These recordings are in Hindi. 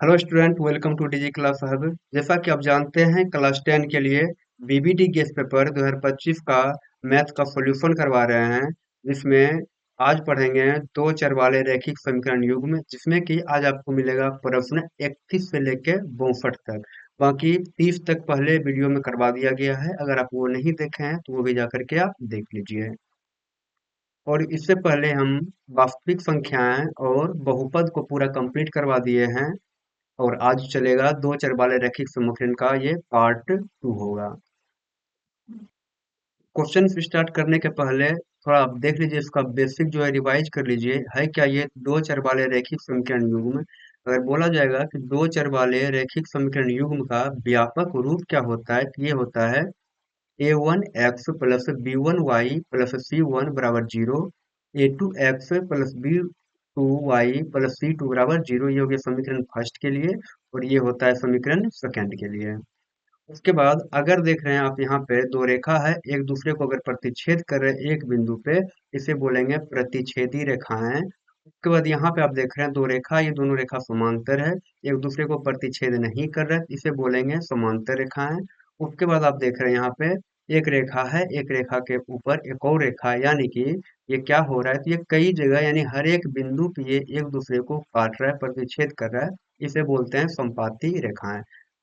Hello student, welcome to Digi Class Hub. जैसा कि आप जानते हैं, क्लास 10 के लिए बीबीडी गेस पेपर 2025 का मैथ का सॉल्यूशन करवा रहे हैं, जिसमें आज पढ़ेंगे दो चर वाले रैखिक समीकरण युग्म, जिसमें कि आज आपको मिलेगा प्रश्न 31 से लेके 62 तक। बाकी 30 तक पहले वीडियो में करवा दिया गया है। अगर आप वो नहीं देखे हैं तो वो भी जा करके आप देख लीजिए। और इससे पहले हम वास्तविक संख्याएं और बहुपद को पूरा कंप्लीट करवा दिए हैं। और आज चलेगा दो चर वाले रैखिक समीकरण का, ये पार्ट 2 होगा। क्वेश्चन स्टार्ट करने के पहले थोड़ा आप देख लीजिए, इसका बेसिक जो है रिवाइज कर लीजिए। है क्या ये दो चर वाले रैखिक समीकरण युग्म? अगर बोला जाएगा कि दो चर वाले रैखिक समीकरण युग्म का व्यापक रूप क्या होता है, तो ये होता है a1x plus b1y plus c1 बराबर 0, a2x plus b2y plus c2 बराबर 0। ये हो गया समीकरण फर्स्ट के लिए, और ये होता है समीकरण सेकंड के लिए। उसके बाद अगर देख रहे हैं आप, यहाँ पे दो रेखा है, एक दूसरे को अगर प्रतिच्छेद कर रहे हैं एक बिंदु पे, इसे बोलेंगे प्रतिच्छेदी रेखाएं। उसके बाद यहाँ पे आप देख रहे हैं दो रेखा, ये दोनों रेखा समांतर है, एक दूसरे को प्रतिच्छेद नहीं कर रहे, इसे बोलेंगे समांतर रेखाएं। उसके बाद आप देख रहे हैं यहाँ पे एक रेखा है, एक रेखा के ऊपर एक और रेखा है, यानी कि ये क्या हो रहा है, तो ये कई जगह यानी हर एक बिंदु पे ये एक दूसरे को काट रहा है, प्रतिच्छेद कर रहा है। इसे बोलते हैं समपाती रेखाएं।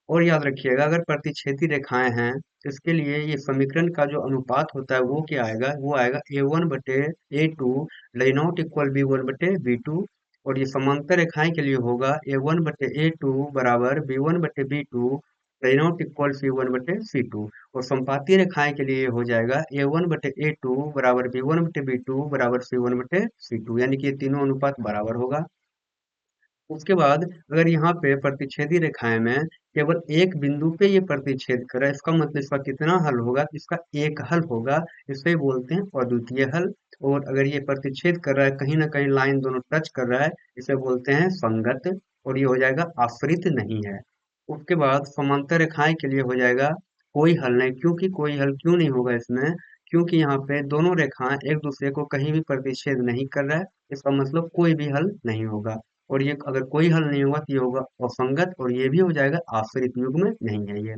और याद रखिएगा, अगर प्रतिच्छेदी रेखाएं हैं तो इसके लिए ये समीकरण का जो अनुपात होता है वो क्या आएगा, वो आएगा a1/a2 नॉट इक्वल b1/b2। और ये समांतर रेखाएं के लिए होगा a1/a2 बराबर b1/b2 नॉट इक्वल c1/c2। और संपाती रेखाएं के लिए हो जाएगा a1/a2 बराबर b1/b2 बराबर c1/c2, यानी कि ये तीनों अनुपात बराबर होगा। उसके बाद अगर यहाँ पे प्रतिच्छेदी रेखाएं में केवल एक बिंदु पे ये प्रतिच्छेद कर रहा है, इसका मतलब इसका कितना हल होगा, इसका एक हल होगा। इसे बोलते हैं अद्वितीय हल। और अगर ये प्रतिच्छेद कर रहा है, कहीं ना कहीं लाइन दोनों टच कर रहा है, इसे बोलते हैं संगत। और ये हो जाएगा आश्रित नहीं है। उसके बाद समांतर रेखाएं के लिए हो जाएगा कोई हल नहीं। क्योंकि कोई हल क्यों नहीं होगा इसमें, क्योंकि यहाँ पे दोनों रेखाएं एक दूसरे को कहीं भी प्रतिच्छेद नहीं कर रहा है, इसका मतलब कोई भी हल नहीं होगा। और ये अगर कोई हल नहीं होगा तो ये होगा असंगत, और ये भी हो जाएगा आश्रित युग्म नहीं है ये।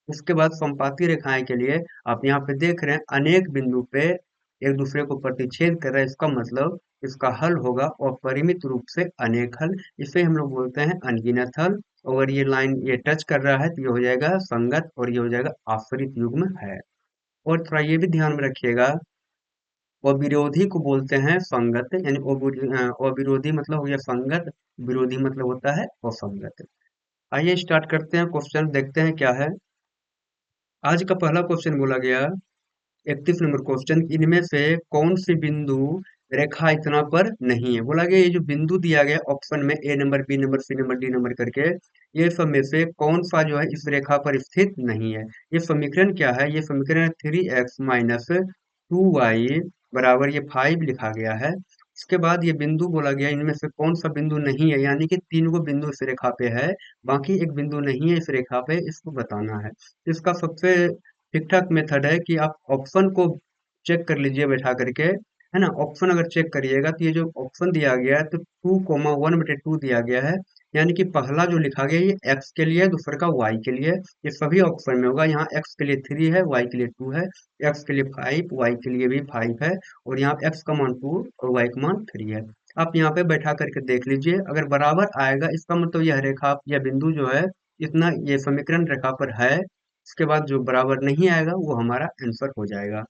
उसके बाद संपाती रेखाएं के लिए आप यहाँ पे देख रहे हैं अनेक बिंदु पे एक दूसरे को प्रतिच्छेद कर रहा है, इसका मतलब इसका हल होगा अपरिमित रूप से अनेक हल। इसे हम लोग बोलते हैं अनगिनत हल। अगर ये लाइन ये टच कर रहा है तो ये हो जाएगा संगत, और ये हो जाएगा आश्रित युग्म है। और थोड़ा ये भी ध्यान में रखिएगा, अविरोधी को बोलते हैं संगत, यानी अविरोधी मतलब हो गया संगत, विरोधी मतलब होता है असंगत। आइए स्टार्ट करते हैं, क्वेश्चन देखते हैं क्या है। आज का पहला क्वेश्चन बोला गया, 31 नंबर क्वेश्चन, इनमें से कौन सी बिंदु रेखा इतना पर नहीं है। बोला गया ये जो बिंदु दिया गया ऑप्शन में A number, B number, C number, D number करके, ये सब में से कौन सा जो है इस रेखा पर स्थित नहीं है। ये समीकरण क्या है, ये समीकरण 3x माइनस 2y बराबर ये 5 लिखा गया है। उसके बाद ये बिंदु बोला गया इनमें से कौन सा बिंदु नहीं है, यानी कि तीन गो बिंदु इस रेखा पे है, बाकी एक बिंदु नहीं है इस रेखा पे, इसको बताना है। इसका सबसे ठीक ठाक मेथड है कि आप ऑप्शन को चेक कर लीजिए बैठा करके, है ना। ऑप्शन अगर चेक करिएगा तो ये जो ऑप्शन दिया गया है तो 2,1/2 दिया गया है, यानी कि पहला जो लिखा गया ये एक्स के लिए है, दूसरा का वाई के लिए। ये सभी ऑप्शन में होगा, यहाँ एक्स के लिए 3 है, वाई के लिए 2 है, एक्स के लिए 5, वाई के लिए भी 5 है, और यहाँ एक्स का मान 2 और वाई का मान 3 है। आप यहाँ पे बैठा करके देख लीजिए, अगर बराबर आएगा इसका मतलब यह रेखा या बिंदु जो है इतना ये समीकरण रेखा पर है। इसके बाद जो बराबर नहीं आएगा वो हमारा आंसर हो जाएगा।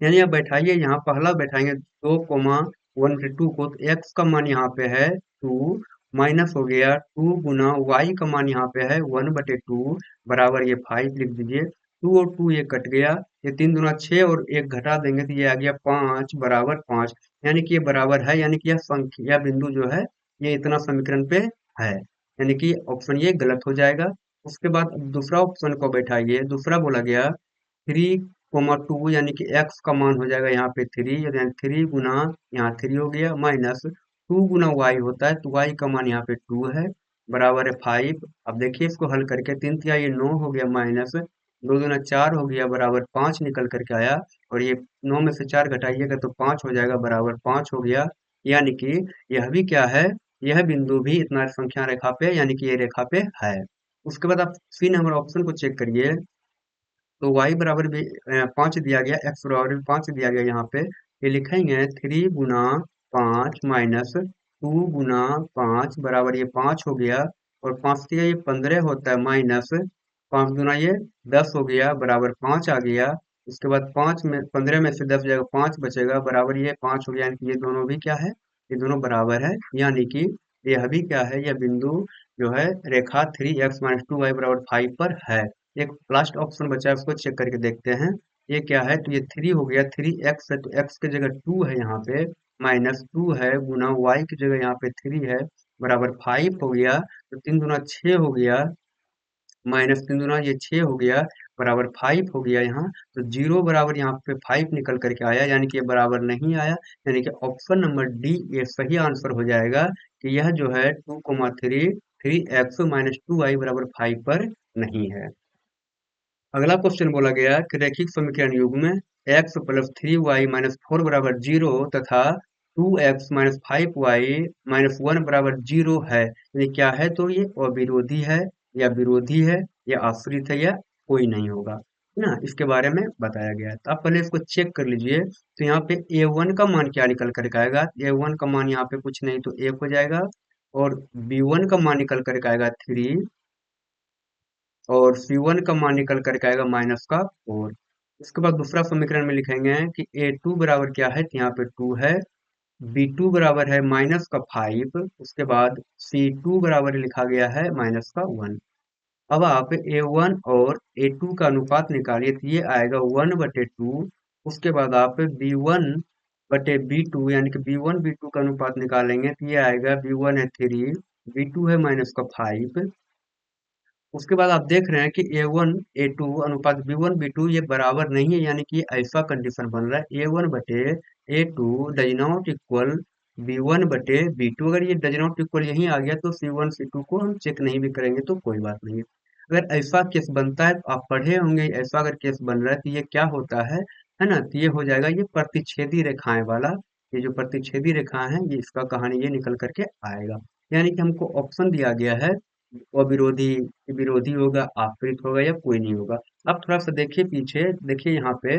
यानी आप बैठाइए, यहाँ पहला बैठाएंगे 2,1/2 को, तो एक्स का मान यहाँ पे है 2, माइनस हो गया 2 गुना वाई का मान यहाँ पे है 1/2 बराबर ये 5 लिख दीजिए। 2 और 2 ये कट गया, ये 3 दूना 6 और एक घटा देंगे तो ये आ गया 5 बराबर 5। यानी कि ये बराबर है, यानी कि यह संख्या बिंदु जो है ये इतना समीकरण पे है, यानी कि ऑप्शन ये गलत हो जाएगा। उसके बाद दूसरा ऑप्शन को बैठाइए, दूसरा बोला गया 3,2, यानी कि एक्स का मान हो जाएगा यहाँ पे 3, यानी 3 गुना यहाँ 3 हो गया, माइनस 2 गुना वाई होता है तो वाई का मान यहाँ पे 2 है, बराबर है 5। अब देखिए इसको हल करके 3 तिया ये 9 हो गया, माइनस 2 दूना 4 हो गया, बराबर 5 निकल करके आया। और ये 9 में से 4 घटाइएगा तो 5 हो जाएगा, बराबर 5 हो गया। यानी कि यह भी क्या है, यह बिंदु भी इतना संख्या रेखा पे यानी कि ये रेखा पे है। उसके बाद आप सी नंबर ऑप्शन को चेक करिए, तो y बराबर भी 5 दिया गया, x बराबर भी 5 दिया गया। यहाँ पे ये लिखेंगे 3 गुना 5 माइनस 2 गुना 5 बराबर ये 5 हो गया, और 5 से ये 15 होता है, माइनस 5 गुना ये 10 हो गया बराबर 5 आ गया। उसके बाद 5 में 15 में से 10 जाएगा, 5 बचेगा बराबर ये 5 हो गया, यानी कि ये दोनों भी क्या है, ये दोनों बराबर है। यानी कि यह भी क्या है, यह बिंदु जो है रेखा 3x माइनस 2y बराबर 5 पर है। एक लास्ट ऑप्शन बचा है, उसको चेक करके देखते हैं। ये क्या है, तो ये 3 हो गया, 3x है तो x की जगह 2 है यहाँ पे, माइनस 2 है गुना y की जगह यहाँ पे 3 है बराबर 5 हो गया, तो 3 दुना 6 हो गया, माइनस 3 दुना ये 6 हो गया बराबर 5 हो गया यहाँ। तो जीरो बराबर यहाँ पे 5 निकल करके आया, यानी कि ये बराबर नहीं आया। यानी कि ऑप्शन नंबर डी ये सही आंसर हो जाएगा कि यह जो है 2,3 3x माइनस 2y बराबर 5 पर नहीं है। अगला क्वेश्चन बोला गया कि रैखिक समीकरण युग में x प्लस 3y माइनस 4 बराबर 0 तथा 2x माइनस 5y माइनस 1 बराबर 0 है। ये क्या है, तो ये अविरोधी है या विरोधी है या आश्रित है या कोई नहीं होगा, है ना, इसके बारे में बताया गया है। तो आप पहले इसको चेक कर लीजिए। तो यहाँ पे a1 का मान क्या निकल करके आएगा, a1 का मान यहाँ पे कुछ नहीं तो 1 हो जाएगा, और b1 का मान निकल करके आएगा 3, और C1 का मान निकल करके आएगा माइनस का 4। उसके बाद दूसरा समीकरण में लिखेंगे कि A2 बराबर क्या है, तो यहाँ पे 2 है, B2 बराबर है माइनस का 5, उसके बाद C2 बराबर लिखा गया है माइनस का 1। अब आप A1 और A2 का अनुपात निकालिए, तो ये आएगा 1/2। उसके बाद आप B1/B2 यानी कि B1 B2 का अनुपात निकालेंगे, तो ये आएगा B1 है 3, B2 है माइनस का 5। उसके बाद आप देख रहे हैं कि A1 A2 अनुपात B1 B2 ये बराबर नहीं है, यानी कि ऐसा कंडीशन बन रहा है A1/A2 does not equal B1/B2। अगर ये डज नॉट इक्वल यहीं आ गया तो C1 C2 को हम चेक नहीं भी करेंगे तो कोई बात नहीं है। अगर ऐसा केस बनता है तो आप पढ़े होंगे, ऐसा अगर केस बन रहा है तो ये क्या होता है ना, तो ये हो जाएगा ये प्रतिच्छेदी रेखाएं वाला। ये जो प्रतिच्छेदी रेखा है ये इसका कहानी ये निकल करके आएगा। यानी कि हमको ऑप्शन दिया गया है अविरोधी, विरोधी होगा, आश्रित होगा या कोई नहीं होगा। अब थोड़ा सा देखिए पीछे, देखिए यहाँ पे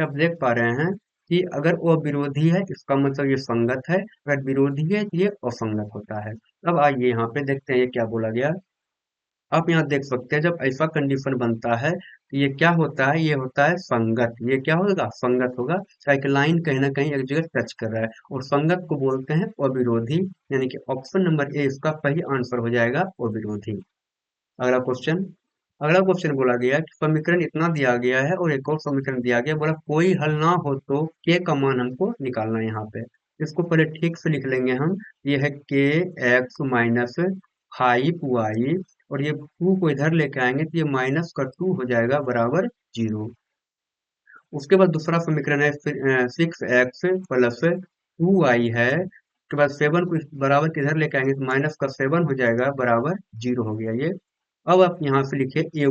आप देख पा रहे हैं कि अगर वो विरोधी है इसका मतलब ये संगत है, अगर विरोधी है तो ये असंगत होता है। अब आइए यहाँ पे देखते हैं ये क्या बोला गया। आप यहाँ देख सकते हैं जब ऐसा कंडीशन बनता है तो ये क्या होता है, ये होता है संगत। ये क्या होगा, संगत होगा, चाहे कि लाइन कहीं ना कहीं एक जगह टच कर रहा है, और संगत को बोलते हैं अविरोधी। यानी कि ऑप्शन नंबर ए इसका सही आंसर हो जाएगा, अविरोधी। अगला क्वेश्चन, अगला क्वेश्चन बोला गया कि समीकरण इतना दिया गया है और एक और समीकरण दिया गया, बोला कोई हल ना हो तो के का मान हमको निकालना है। यहाँ पे इसको पहले ठीक से लिख लेंगे हम। ये है के एक्स माइनस 5y, और ये 2 को इधर लेके आएंगे तो ये माइनस का 2 हो जाएगा बराबर 0। उसके बाद दूसरा समीकरण है 6x प्लस 2y है। उसके बाद 7 को इस बराबर किधर लेके आएंगे तो माइनस का 7 हो जाएगा बराबर 0 हो गया ये। अब आप यहाँ से लिखिए ए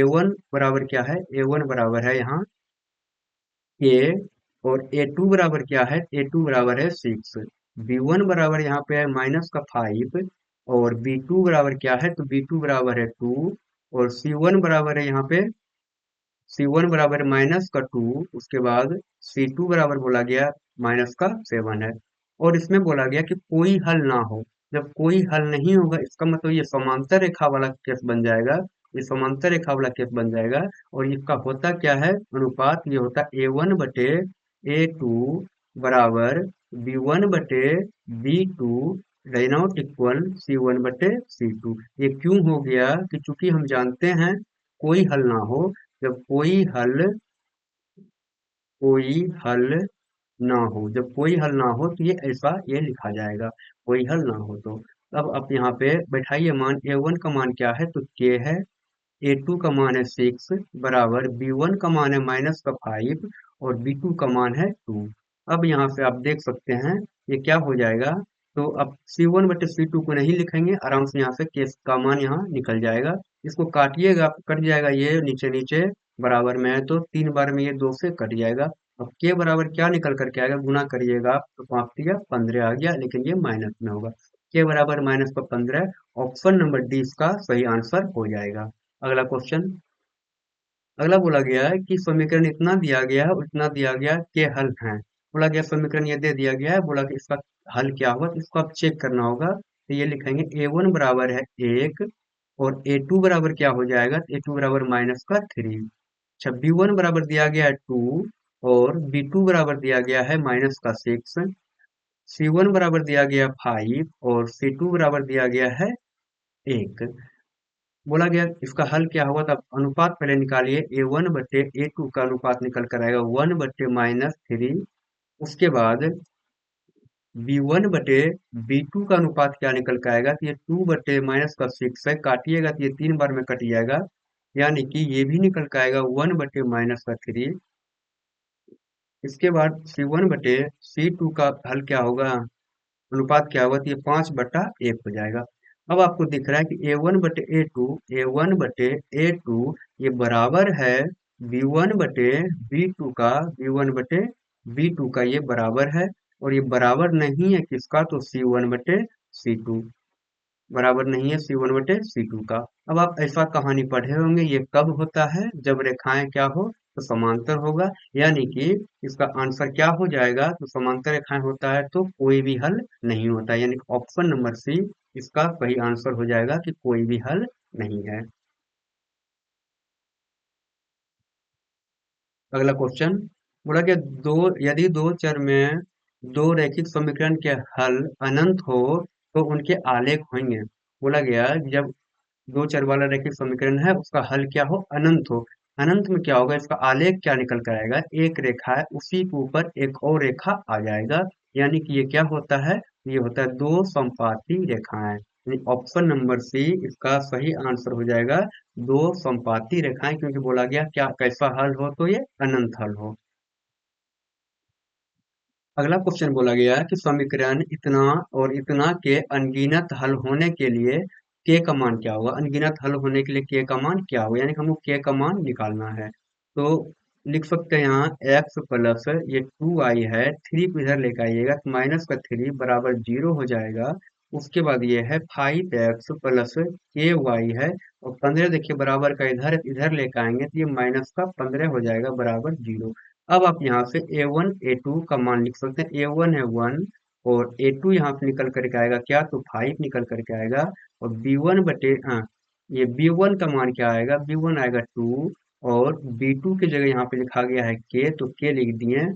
वन बराबर क्या है, ए वन बराबर है यहाँ ए, और ए टू बराबर क्या है, ए टू बराबर है 6। बी1 बराबर यहाँ पे है माइनस का 5, और बी टू बराबर क्या है, तो बी टू बराबर है 2, और सी1 बराबर है यहाँ पे, सी1 बराबर माइनस का 2। उसके बाद सी टू बराबर बोला गया माइनस का 7 है। और इसमें बोला गया कि कोई हल ना हो। जब कोई हल नहीं होगा इसका मतलब ये समांतर रेखा वाला केस बन जाएगा, ये समांतर रेखा वाला केस बन जाएगा। और इसका होता क्या है अनुपात, ये होता A1/A2 बराबर B1/B2 does not equal C1/C2। ये क्यों हो गया कि चूंकि हम जानते हैं कोई हल ना हो, जब कोई हल ना हो, जब कोई हल ना हो तो ये ऐसा ये लिखा जाएगा, कोई हल ना हो तो। अब आप यहाँ पे बैठाइए मान, A1 का मान क्या है, तो k है, A2 का मान है 6 बराबर B1 का मान है माइनस का 5, और B2 का मान है 2। अब यहाँ से आप देख सकते हैं ये क्या हो जाएगा, तो अब C1/C2 को नहीं लिखेंगे, आराम से यहाँ से केस का मान यहाँ निकल जाएगा। इसको काटिएगा, कट जाएगा, ये नीचे नीचे बराबर में है तो 3 बार में ये 2 से कट जाएगा। अब के बराबर क्या निकल करके आएगा, गुना करिएगा आप तो 5 या 15 आ गया, लेकिन ये माइनस में होगा। के बराबर -15। ऑप्शन नंबर डी इसका सही आंसर हो जाएगा। अगला क्वेश्चन। अगला बोला गया है कि समीकरण इतना दिया गया है उतना दिया गया के हल हैं। बोला गया समीकरण ये दे दिया गया है, बोला कि इसका हल क्या होगा, तो इसको आप चेक करना होगा। तो ये लिखेंगे a1 बराबर है 1 और a2 बराबर क्या हो जाएगा, a2 बराबर -3। अच्छा, b1 बराबर दिया गया है 2 और b2 बराबर दिया गया है -6। c1 बराबर दिया गया 5 और c2 बराबर दिया गया है 1। बोला गया इसका हल क्या होगा, तो आप अनुपात पहले निकालिए। a1/a2 का अनुपात निकल कर आएगा 1/-3। उसके बाद b1/b2 का अनुपात क्या निकल कर आएगा, तो ये 2/-6 है, काटिएगा तो ये 3 बार में कट जाएगा, यानी कि ये भी निकल कर आएगा 1/-3। इसके बाद c1/c2 का हल क्या होगा, अनुपात क्या होगा, तो ये 5/1 हो जाएगा। अब आपको दिख रहा है कि a1/a2 ये बराबर है b1/b2 का ये बराबर है, और ये बराबर नहीं है किसका, तो c1/c2 बराबर नहीं है c1/c2 का। अब आप ऐसा कहानी पढ़े होंगे, ये कब होता है, जब रेखाएं क्या हो, तो समांतर होगा, यानी कि इसका आंसर क्या हो जाएगा, तो समांतर रेखाएं होता है तो कोई भी हल नहीं होता, यानी ऑप्शन नंबर सी इसका सही आंसर हो जाएगा कि कोई भी हल नहीं है। अगला क्वेश्चन। बोला कि यदि दो चर में दो रैखिक समीकरण के हल अनंत हो तो उनके आलेख होंगे। बोला गया जब दो चर वाला रैखिक समीकरण है उसका हल क्या हो, अनंत हो। अनंत में क्या होगा, इसका आलेख क्या निकल कर आएगा, एक रेखा है उसी के ऊपर एक और रेखा आ जाएगा, यानी कि ये क्या होता है, ये होता है दो समपाती रेखाएं, यानी ऑप्शन नंबर सी इसका सही आंसर हो जाएगा, दो समपाती रेखाएं, क्योंकि बोला गया क्या कैसा हल हो, तो ये अनंत हल हो। अगला क्वेश्चन बोला गया है कि समीकरण इतना और इतना के अनगिनत हल होने के लिए के का मान क्या होगा, अनगिनत हल होने के लिए के का मान क्या होगा, यानी कि हमको के का मान निकालना है। तो लिख सकते हैं यहाँ x प्लस ये 2i है, 3 को इधर लेकर आइएगा तो -3 बराबर 0 हो जाएगा। उसके बाद ये है 5x प्लस के वाई है, और 15 देखिए बराबर का इधर इधर लेकर आएंगे तो ये -15 हो जाएगा बराबर 0। अब आप यहाँ से a1 a2 का मान लिख सकते हैं, a1 है 1 और a2 यहाँ पे निकल करके आएगा क्या, तो 5 निकल करके आएगा। और ये b1 का मान क्या आएगा, b1 आएगा 2 और b2 की जगह यहाँ पे लिखा गया है k, तो k लिख दिए।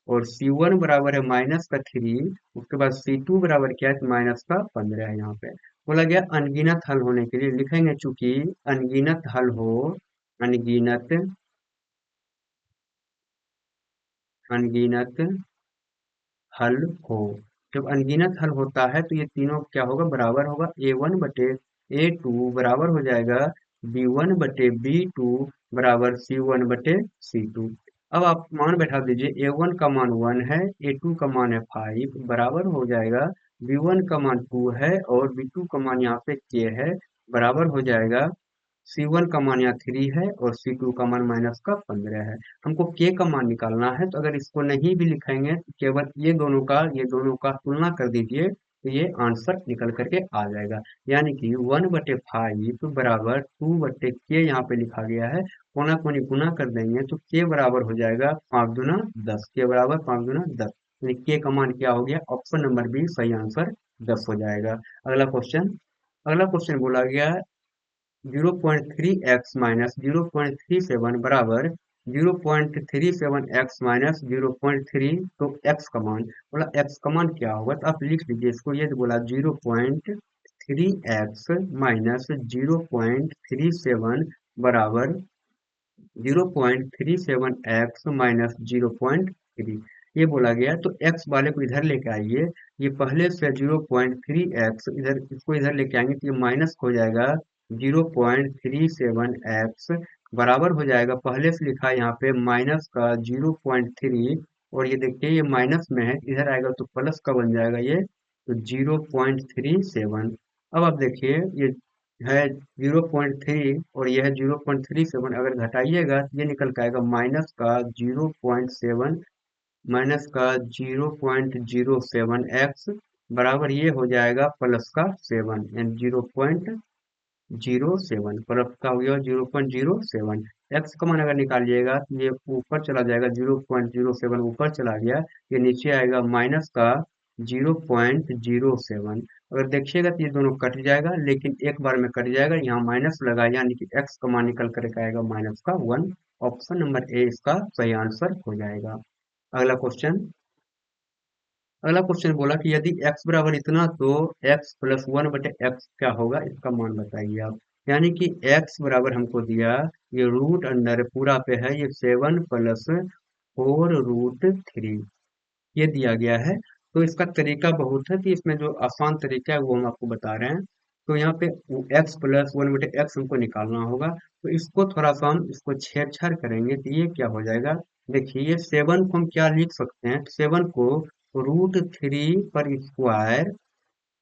और c1 बराबर है -3, उसके बाद c2 बराबर क्या है, तो -15 है। यहाँ पे बोला गया अनगिनत हल होने के लिए लिखेंगे, चूंकि अनगिनत हल हो, अनगिनत अनगिनत हल हो। जब अनगिनत हल होता है तो ये तीनों क्या होगा, बराबर होगा। a1/a2 बराबर हो जाएगा b1/b2 बराबर c1/c2। अब आप मान बैठा दीजिए, a1 का मान 1 है, a2 का मान है 5 बराबर हो जाएगा, b1 का मान 2 है और b2 का मान यहाँ पे k है, बराबर हो जाएगा C1 का मान यहाँ 3 है और C2 का मान -15 है। हमको K का मान निकालना है, तो अगर इसको नहीं भी लिखेंगे तो केवल ये दोनों का तुलना कर दीजिए, तो ये आंसर निकल करके आ जाएगा। यानी कि 1/5 बराबर 2/K यहाँ पे लिखा गया है, कोना कोनी गुना कर देंगे तो K बराबर हो जाएगा 5 दूना 10, K बराबर 5 दूना 10, यानी K का मान क्या हो गया, ऑप्शन नंबर बी सही आंसर 10 हो जाएगा। अगला क्वेश्चन बोला गया 0.3x माइनस 0.37 बराबर 0.37x माइनस 0.3, तो x का मान बोला, x का मान क्या होगा, तो आप लिख लीजिए इसको, ये बोला 0.3x माइनस 0.37 बराबर 0.37x माइनस 0.3। ये बोला गया तो x वाले को इधर लेके आइए, ये पहले से 0.3x इधर इसको इधर लेके आएंगे तो ये माइनस हो जाएगा 0.37x बराबर हो जाएगा, पहले से लिखा है यहाँ पे माइनस का 0.3, और ये देखिए ये माइनस में है, इधर आएगा तो प्लस का बन जाएगा ये, तो 0.37। अब आप देखिए ये है 0.3 और यह है 0.37, अगर घटाइएगा तो ये निकल के आएगा माइनस का 0.07x बराबर ये हो जाएगा प्लस का 7 यानी 0.07 प्लस का हो गया 0.07। एक्स का मान अगर निकालिएगा तो ये ऊपर चला जाएगा, 0.07 ऊपर चला गया, ये नीचे आएगा माइनस का 0.07। अगर देखिएगा तो ये दोनों कट जाएगा, लेकिन एक बार में कट जाएगा, यहाँ माइनस लगा यानी कि एक्स का मान निकल करके आएगा माइनस का 1। ऑप्शन नंबर ए इसका सही आंसर हो जाएगा। अगला क्वेश्चन, अगला क्वेश्चन बोला कि यदि x बराबर इतना तो x प्लस 1 बटे एक्स क्या होगा, इसका मान बताइए आप। यानी कि x बराबर हमको दिया, ये रूट अंडर पूरा पे है, ये 7 + 4√3 ये दिया गया है। तो इसका तरीका बहुत है, कि इसमें जो आसान तरीका है वो हम आपको बता रहे हैं। तो यहाँ पे x + 1 बटे एक्स हमको निकालना होगा, तो इसको थोड़ा सा हम इसको छेड़छाड़ करेंगे तो ये क्या हो जाएगा। देखिए ये 7 को हम क्या लिख सकते हैं, 7 को √3 पर स्क्वायर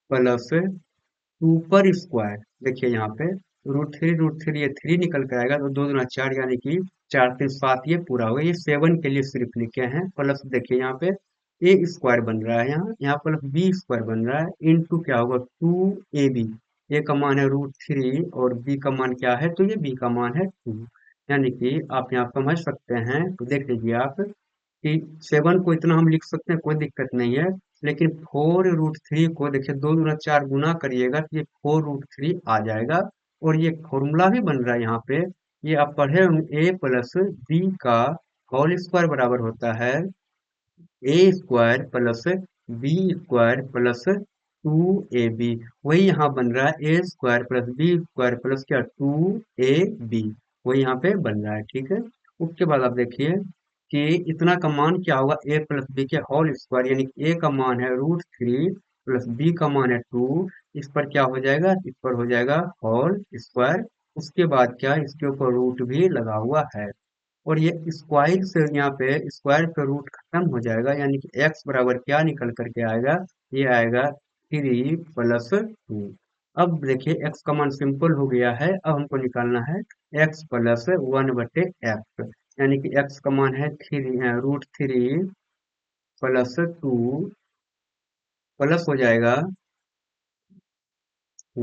प्लस 2 पर स्क्वायर। देखिए यहाँ पे √3 ये 3 निकल कर आएगा, तो 2 दूना 4 यानी कि 4 3 7 ये पूरा होगा। ये 7 के लिए सिर्फ लिखे हैं, प्लस देखिए यहाँ पे ए स्क्वायर बन रहा है, यहाँ प्लस बी स्क्वायर बन रहा है, इनटू क्या होगा 2ab। ए का मान है √3 और बी का मान क्या है, तो ये बी का मान है 2। यानी कि आप यहाँ समझ सकते हैं, तो देख लीजिए आप कि 7 को इतना हम लिख सकते हैं, कोई दिक्कत नहीं है। लेकिन 4√3 को देखिए 2 दूना 4 गुना करिएगा तो ये 4√3 आ जाएगा। और ये फॉर्मूला भी बन रहा है यहाँ पे, ये आप पढ़े होंगे, a प्लस बी का होल स्क्वायर बराबर होता है A square plus B square plus 2ab। वही यहाँ बन रहा है A square plus B square plus क्या 2ab, वही यहाँ पे बन रहा है, ठीक है। उसके बाद आप देखिए कि इतना का मान क्या होगा, ए प्लस बी के होल स्क्वायर, यानी ए का मान है √3 प्लस बी का मान है 2। इस पर क्या हो जाएगा, इस पर हो जाएगा होल स्क्वायर। उसके बाद क्या, इसके ऊपर रूट भी लगा हुआ है। और ये स्क्वायर से यहाँ पे स्क्वायर पे रूट खत्म हो जाएगा, यानी कि x बराबर क्या निकल करके आएगा, ये आएगा 3 + 2। अब देखिए x का मान सिंपल हो गया है, अब हमको निकालना है x + 1 बटे एक्स। यानी कि x का मान है √3 + 2 प्लस हो जाएगा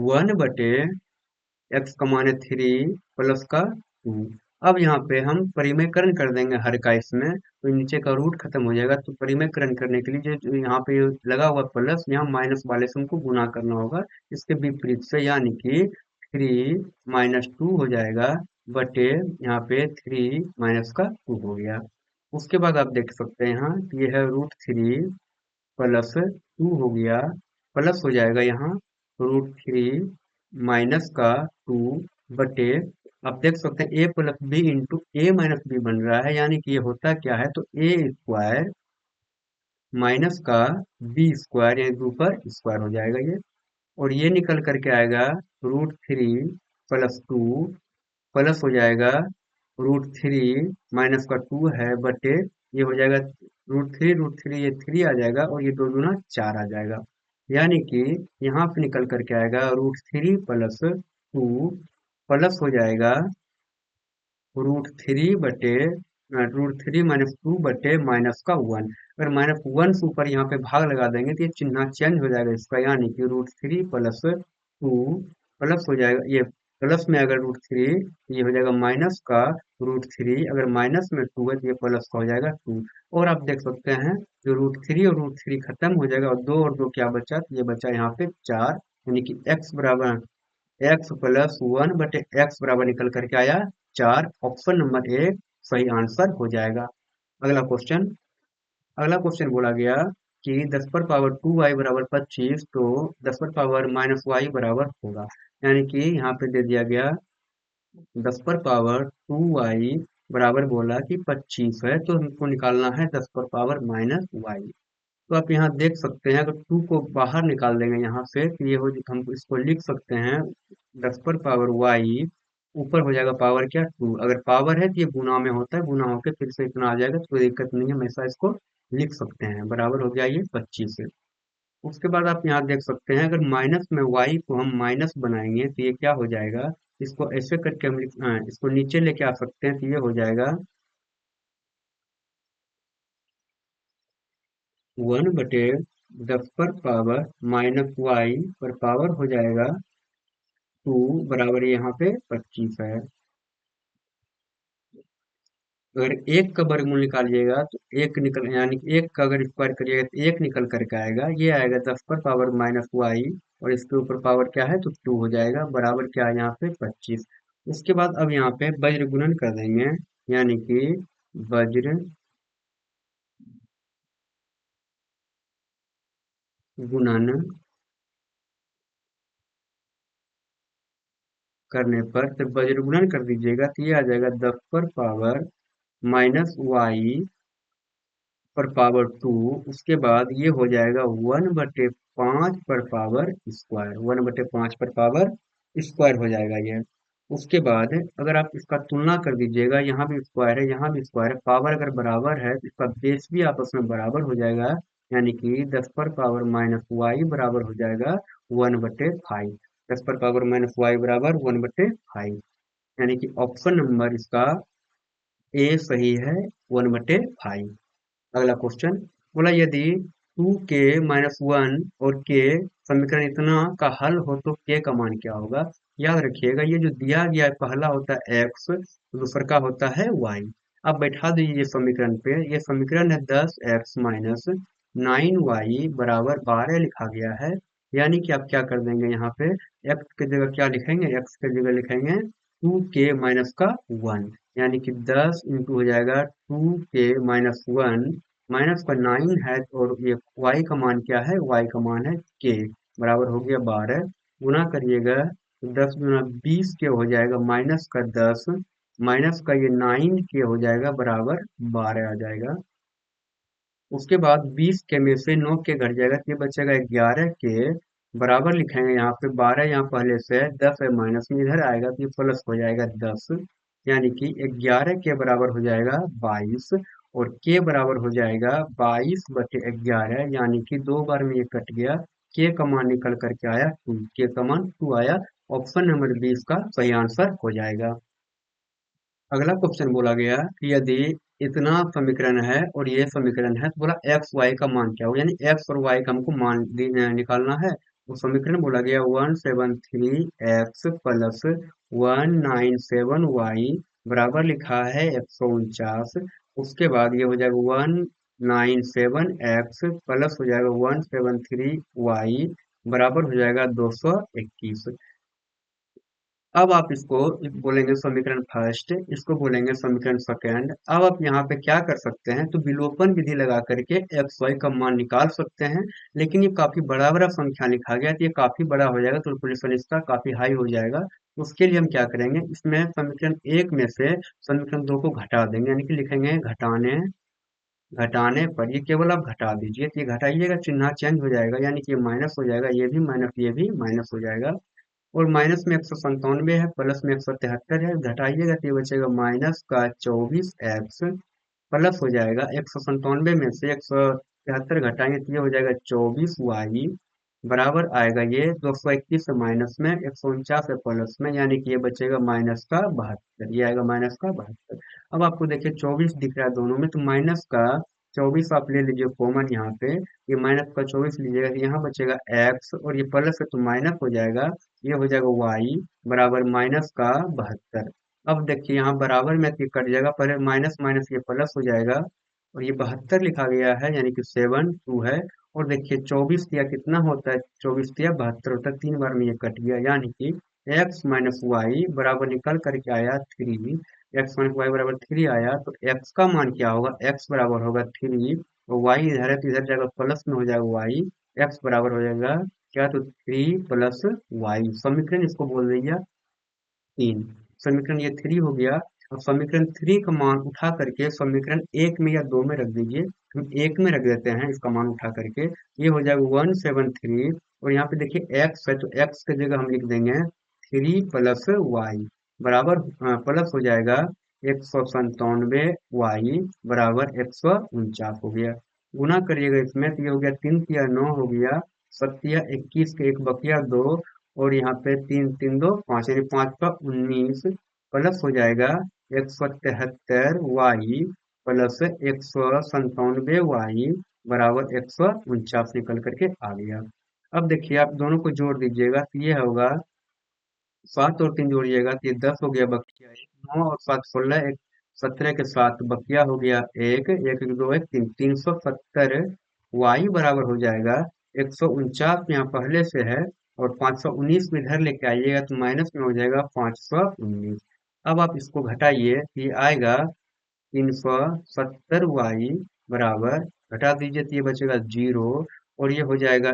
1 बटे एक्स का मान है 3 प्लस का 2। अब यहाँ पे हम परिमेयकरण कर देंगे हर का, इसमें तो नीचे का रूट खत्म हो जाएगा, तो परिमेयकरण करने के लिए जो यहाँ पे लगा हुआ प्लस, यहाँ माइनस वाले से हमको गुना करना होगा इसके विपरीत से, यानी कि 3 - 2 हो जाएगा बटे यहाँ पे 3 - 2 हो गया। उसके बाद आप देख सकते हैं यहाँ कि ये है √3 प्लस 2 हो गया, प्लस हो जाएगा यहाँ √3 माइनस का 2 बटे, आप देख सकते हैं ए प्लस बी इंटू ए माइनस बी बन रहा है, यानी कि ये होता क्या है, तो ए स्क्वायर माइनस का बी स्क्वायर, यानी 2 पर स्क्वायर हो जाएगा ये। और ये निकल करके आएगा √3 प्लस 2 प्लस हो जाएगा √3 माइनस का 2 है बटे, ये हो जाएगा √3 ये 3 आ जाएगा, और ये 2 दूना 4 आ जाएगा। यानी कि यहाँ पे निकल करके आएगा √3 प्लस 2 प्लस हो जाएगा √3 माइनस 2 बटे -1। अगर -1 से ऊपर यहाँ पे भाग लगा देंगे तो ये चिन्ह चेंज हो जाएगा इसका, यानी कि √3 प्लस 2 प्लस हो जाएगा, ये प्लस में अगर √3 ये हो जाएगा माइनस का √3, अगर माइनस में 2 है तो ये प्लस का हो जाएगा 2। और आप देख सकते हैं जो √3 और √3 खत्म हो जाएगा, और 2 क्या बचा, तो ये बचा यहाँ पे 4। यानी कि x + 1 बटे एक्स बराबर निकल करके आया 4। ऑप्शन नंबर ए सही आंसर हो जाएगा। अगला क्वेश्चन, अगला क्वेश्चन बोला गया कि 10 पर पावर 2y बराबर 25, तो 10 पर पावर -y बराबर होगा। यानी कि यहाँ पे दे दिया गया 10 पर पावर 2y बराबर बोला कि 25 है, तो हमको निकालना है 10 पर पावर -y। तो आप यहाँ देख सकते हैं, अगर 2 को बाहर निकाल देंगे यहाँ से तो ये हो, हम इसको लिख सकते हैं 10 पर पावर y, ऊपर हो जाएगा पावर क्या 2, अगर पावर है तो ये गुना में होता है, गुना होकर फिर से इतना आ जाएगा, तो कोई दिक्कत नहीं है, हमेशा इसको लिख सकते हैं, बराबर हो गया ये 25 से। उसके बाद आप यहाँ देख सकते हैं, अगर माइनस में y को हम माइनस बनाएंगे तो ये क्या हो जाएगा, इसको ऐसे करके हम इसको नीचे लेके आ सकते हैं, तो ये हो जाएगा 1 बटे 10 पर पावर माइनस वाई पर पावर हो जाएगा 2 बराबर यहाँ पे 25 है। अगर एक का वर्गमूल निकालिएगा तो एक निकल, यानी कि एक का अगर स्क्वायर करिएगा तो एक निकल करके आएगा, ये आएगा 10 पर पावर माइनस वाई, और इसके ऊपर पावर क्या है तो 2 हो जाएगा, बराबर क्या है यहाँ पे 25। उसके बाद अब यहाँ पे वज्र गुणन कर देंगे, यानी कि वज्र गुणन करने पर, जब वज्र गुणन कर दीजिएगा तो ये आ जाएगा 10 पर पावर माइनस वाई पर पावर 2। उसके बाद ये हो जाएगा 1/5 पर पावर स्क्वायर, 1/5 पर पावर स्क्वायर हो जाएगा ये। उसके बाद अगर आप इसका तुलना कर दीजिएगा, यहाँ भी स्क्वायर है यहाँ भी स्क्वायर है, पावर अगर बराबर है तो इसका बेस भी आपस में बराबर हो जाएगा, यानी कि 10 पर पावर माइनस वाई बराबर हो जाएगा 1/5। 10 पर पावर माइनस वाई बराबर 1/5, यानी कि ऑप्शन नंबर इसका ए सही है, 1/5। अगला क्वेश्चन बोला, यदि 2k-1 और k समीकरण इतना का हल हो तो k का मान क्या होगा। याद रखिएगा ये जो दिया गया है, पहला होता है x, दूसरा का होता है y। अब बैठा दीजिए ये समीकरण पे, ये समीकरण है 10x माइनस 9y बराबर 12 लिखा गया है। यानी कि आप क्या कर देंगे, यहाँ पे x की जगह क्या लिखेंगे, x की जगह लिखेंगे 2k-1, यानी कि 10 इंटू हो जाएगा 2k-1 माइनस का 9 है, और ये y का मान क्या है, y का मान है k, बराबर हो गया 12। गुना करिएगा तो 10 गुना 20 के हो जाएगा, माइनस का 10 माइनस का ये 9 के हो जाएगा, बराबर 12 आ जाएगा। उसके बाद 20 के में से 9 के घट जाएगा तो ये बचेगा 11 के, बराबर लिखेंगे यहाँ पे 12 यहाँ पहले से है, 10 है माइनस में इधर आएगा तो ये प्लस हो जाएगा 10, यानी कि 11 के बराबर हो जाएगा 22, और के बराबर हो जाएगा 22/11, यानी कि दो बार में ये कट गया, के का मान निकल करके आया 2, के का मान 2 आया। ऑप्शन नंबर 20 का सही आंसर हो जाएगा। अगला क्वेश्चन बोला गया कि यदि इतना समीकरण है और ये समीकरण है तो बोला एक्स वाई का मान क्या हो, यानी एक्स और वाई का हमको मान निकालना है। तो समीकरण बोला गया 173 एक्स प्लस 197 वाई बराबर लिखा है 149। उसके बाद ये हो जाएगा 197 एक्स प्लस हो जाएगा 173 वाई बराबर हो जाएगा 221। अब आप इसको बोलेंगे समीकरण फर्स्ट, इसको बोलेंगे समीकरण सेकंड। अब आप यहाँ पे क्या कर सकते हैं, तो विलोपन विधि लगा करके एक्स वाई का मान निकाल सकते हैं। लेकिन ये काफी बड़ा बड़ा संख्या लिखा गया है, तो ये काफी बड़ा हो जाएगा, तो पोजीशन इसका काफी हाई हो जाएगा। तो उसके लिए हम क्या करेंगे, इसमें समीकरण एक में से समीकरण दो को घटा देंगे, यानी कि लिखेंगे घटाने, घटाने पर ये केवल आप घटा दीजिए, तो ये घटाइएगा चिन्ह चेंज हो जाएगा, यानी कि ये माइनस हो जाएगा, ये भी माइनस ये भी माइनस हो जाएगा। और माइनस में 197 है, प्लस में 173 है, घटाइएगा तो ये बचेगा माइनस का 24 एक्स प्लस हो जाएगा 197 में से 173 घटाएंगे तो ये हो जाएगा 24 वाई बराबर आएगा ये 221 माइनस में 149 है प्लस में, यानी कि ये बचेगा माइनस का 72, ये आएगा माइनस का 72। अब आपको देखिए 24 दिख रहा है दोनों में, तो माइनस का 24 आप ले लीजिए कॉमन यहाँ पे, ये माइनस का 24 लीजिएगा तो यहाँ बचेगा एक्स, और ये प्लस है तो माइनस हो जाएगा, ये हो जाएगा वाई बराबर माइनस का 72। अब देखिए यहाँ बराबर में ये कट जाएगा, पहले माइनस माइनस ये प्लस हो जाएगा, और ये 72 लिखा गया है, यानी कि 7 2 है। और देखिए 24 दिया कितना होता है, 24 दिया 72 होता है, तीन बार में ये कट गया, यानी कि एक्स माइनस वाई बराबर निकल करके आया 3। एक्स माइनस वाई बराबर 3 आया, तो एक्स का मान क्या होगा, एक्स बराबर होगा 3, और वाई इधर है तो इधर जाएगा प्लस में हो जाएगा वाई, एक्स बराबर हो जाएगा क्या, तो 3 + वाई। समीकरण इसको बोल दिया 3, समीकरण ये 3 हो गया। अब समीकरण 3 का मान उठा करके समीकरण एक में या दो में रख दीजिए, हम एक में रख देते हैं इसका मान उठा करके, ये हो जाएगा 173, और यहाँ पे देखिए एक्स है तो एक्स की जगह हम लिख देंगे 3 + वाई बराबर प्लस हो जाएगा 197 वाई बराबर 149 हो गया। गुना करिएगा इसमें तो ये हो गया 3 × 9 हो गया, 7 × 21 के एक बकिया 2, और यहाँ पे 3 3 2 5, यानी 5 का 19 प्लस हो जाएगा 173 वाई प्लस 197 वाई बराबर 149 निकल करके आ गया। अब देखिए आप दोनों को जोड़ दीजिएगा तो ये होगा 7 और 3 जोड़िएगा तो ये 10 हो गया बकिया एक, 9 और 7 16, एक 17 के साथ बकिया हो गया एक, एक एक दो एक तीन, 370 वाई बराबर हो जाएगा 149 यहाँ पहले से है, और 519 में इधर लेके आइएगा तो माइनस में हो जाएगा 519। अब आप इसको घटाइए तो ये आएगा 370 वाई बराबर, घटा दीजिए तो ये बचेगा 0, और ये हो जाएगा